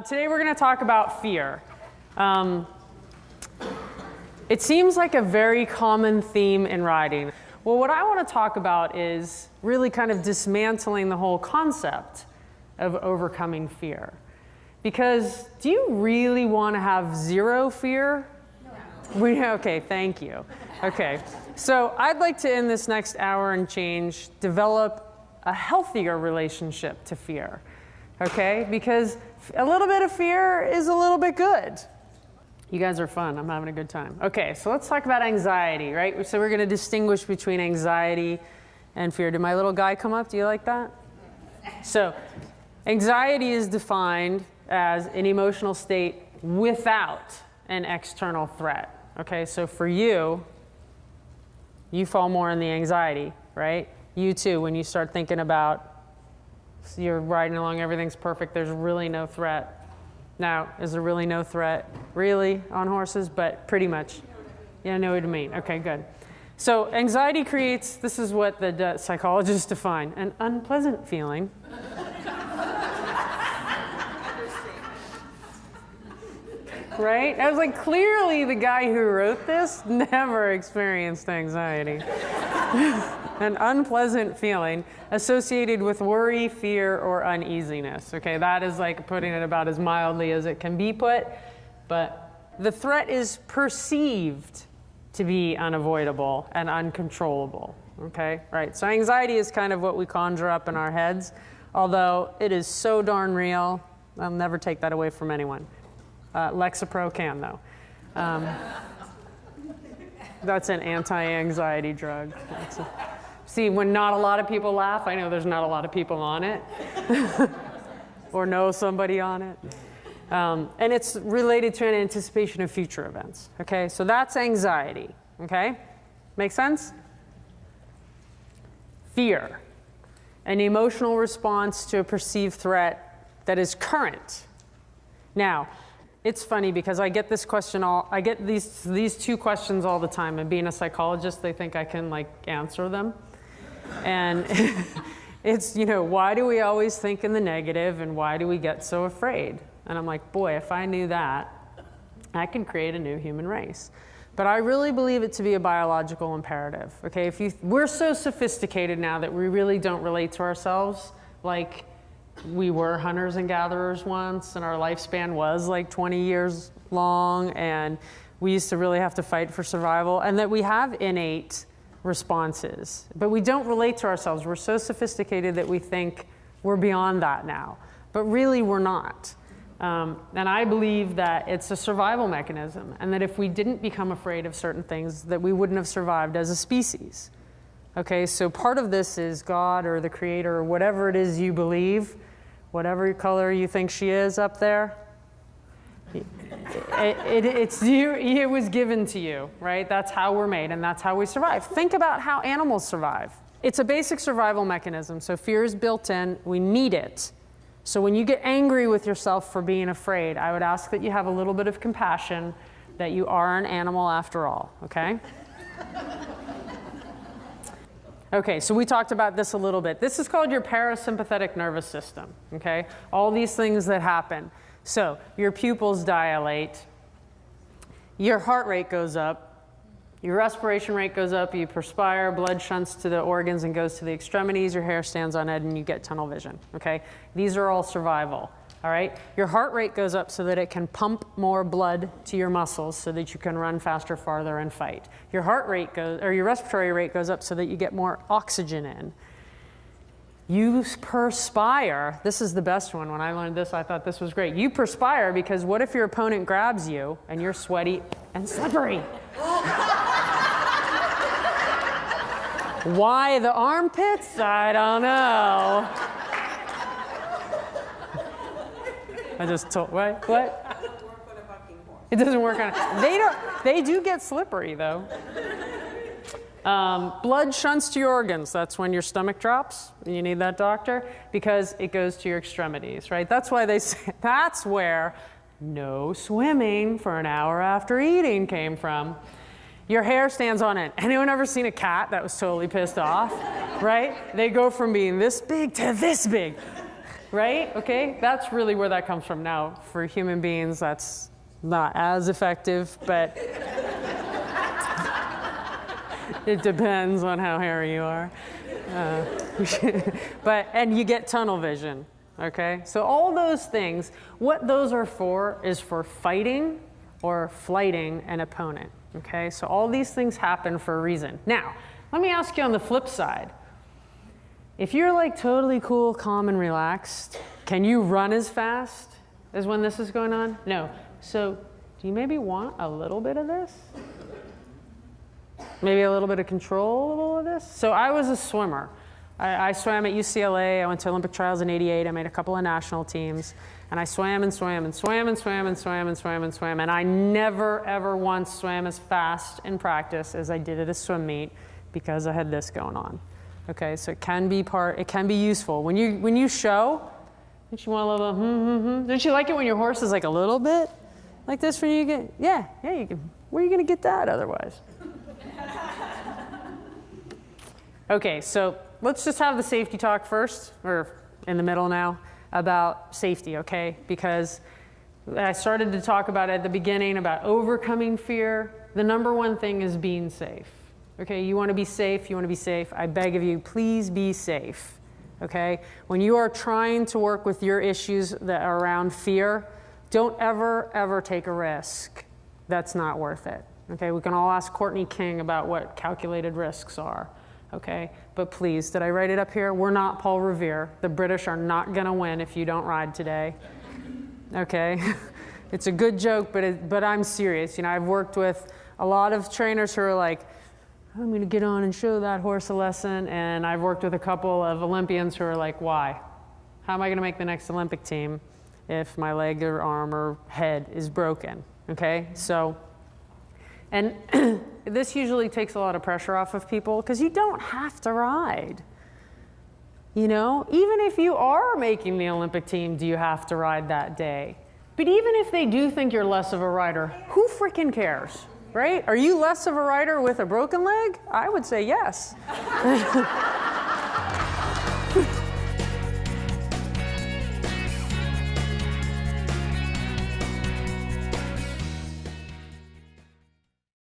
Today we're going to talk about fear. It seems like a very common theme in riding. Well, what I want to talk about is really kind of dismantling the whole concept of overcoming fear. Because do you really want to have zero fear? No. Okay, thank you. Okay, so I'd like to, in this next hour and change, develop a healthier relationship to fear. Okay, because a little bit of fear is a little bit good. You guys are fun. I'm having a good time. Okay, so let's talk about anxiety, right? So we're going to distinguish between anxiety and fear. Did my little guy come up? Do you like that? So anxiety is defined as an emotional state without an external threat. Okay, so for you, you fall more in the anxiety, right? You too, when you start thinking about you're riding along, everything's perfect, there's really no threat. Now, is there really no threat, really, on horses? But pretty much. Yeah, I know what you mean. Okay, good. So anxiety creates, this is what the psychologists define, an unpleasant feeling. Right? I was like, clearly the guy who wrote this never experienced anxiety. An unpleasant feeling associated with worry, fear, or uneasiness. Okay, that is like putting it about as mildly as it can be put. But the threat is perceived to be unavoidable and uncontrollable. Okay, right? So anxiety is kind of what we conjure up in our heads, although it is so darn real. I'll never take that away from anyone. Lexapro can, though. That's an anti-anxiety drug. See, when not a lot of people laugh, I know there's not a lot of people on it. Or know somebody on it. And it's related to an anticipation of future events. Okay, so that's anxiety. Okay, make sense? Fear, an emotional response to a perceived threat that is current. Now, it's funny because I get this question I get these two questions all the time, and being a psychologist, they think I can like answer them. And it's, why do we always think in the negative, and why do we get so afraid? And I'm like, boy, if I knew that, I can create a new human race. But I really believe it to be a biological imperative. Okay, we're so sophisticated now that we really don't relate to ourselves like we were hunters and gatherers once, and our lifespan was like 20 years long, and we used to really have to fight for survival, and that we have innate responses, but we don't relate to ourselves. We're so sophisticated that we think we're beyond that now, but really we're not. And I believe that it's a survival mechanism, and that if we didn't become afraid of certain things, that we wouldn't have survived as a species. Okay, so part of this is God or the Creator or whatever it is you believe, whatever color you think she is up there. It was given to you, right? That's how we're made, and that's how we survive. Think about how animals survive. It's a basic survival mechanism, so fear is built in. We need it. So when you get angry with yourself for being afraid, I would ask that you have a little bit of compassion, that you are an animal after all, okay? Okay, so we talked about this a little bit. This is called your parasympathetic nervous system, okay? All these things that happen. So your pupils dilate, your heart rate goes up, your respiration rate goes up, you perspire, blood shunts to the organs and goes to the extremities, your hair stands on end, and you get tunnel vision, okay? These are all survival. All right, your heart rate goes up so that it can pump more blood to your muscles so that you can run faster, farther, and fight. Your heart rate your respiratory rate goes up so that you get more oxygen in. You perspire. This is the best one. When I learned this, I thought this was great. You perspire because what if your opponent grabs you and you're sweaty and slippery? Why the armpits? I don't know. I just told, what? It doesn't work on a bucking horse. It doesn't work on they do get slippery, though. Blood shunts to your organs. That's when your stomach drops. You need that doctor, because it goes to your extremities, right? That's why they say, that's where no swimming for an hour after eating came from. Your hair stands on end. Anyone ever seen a cat that was totally pissed off, right? They go from being this big to this big. right? Okay, that's really where that comes from. Now, for human beings, that's not as effective, but it depends on how hairy you are. And you get tunnel vision, okay? So all those things, what those are for is for fighting or flighting an opponent, okay? So all these things happen for a reason. Now, let me ask you on the flip side. If you're like totally cool, calm, and relaxed, can you run as fast as when this is going on? No. So do you maybe want a little bit of this? Maybe a little bit of control of this? So I was a swimmer. I swam at UCLA. I went to Olympic trials in '88. I made a couple of national teams. And I swam and swam and swam and swam and swam and swam and swam. And I never, ever once swam as fast in practice as I did at a swim meet because I had this going on. Okay, so it can be useful. When you show, don't you want a little, Don't you like it when your horse is like a little bit like this when you get, yeah, you can, where are you gonna get that otherwise? Okay, so let's just have the safety talk first, or in the middle now, about safety, okay? Because I started to talk about at the beginning about overcoming fear. The number one thing is being safe. Okay, you want to be safe, you want to be safe. I beg of you, please be safe, okay? When you are trying to work with your issues that are around fear, don't ever, ever take a risk. That's not worth it, okay? We can all ask Courtney King about what calculated risks are, okay? But please, did I write it up here? We're not Paul Revere. The British are not going to win if you don't ride today, okay? It's a good joke, but I'm serious. You know, I've worked with a lot of trainers who are like, I'm going to get on and show that horse a lesson. And I've worked with a couple of Olympians who are like, why? How am I going to make the next Olympic team if my leg or arm or head is broken? Okay, so, and this usually takes a lot of pressure off of people because you don't have to ride. You know, even if you are making the Olympic team, do you have to ride that day? But even if they do think you're less of a rider, who freaking cares? Right? Are you less of a rider with a broken leg? I would say yes.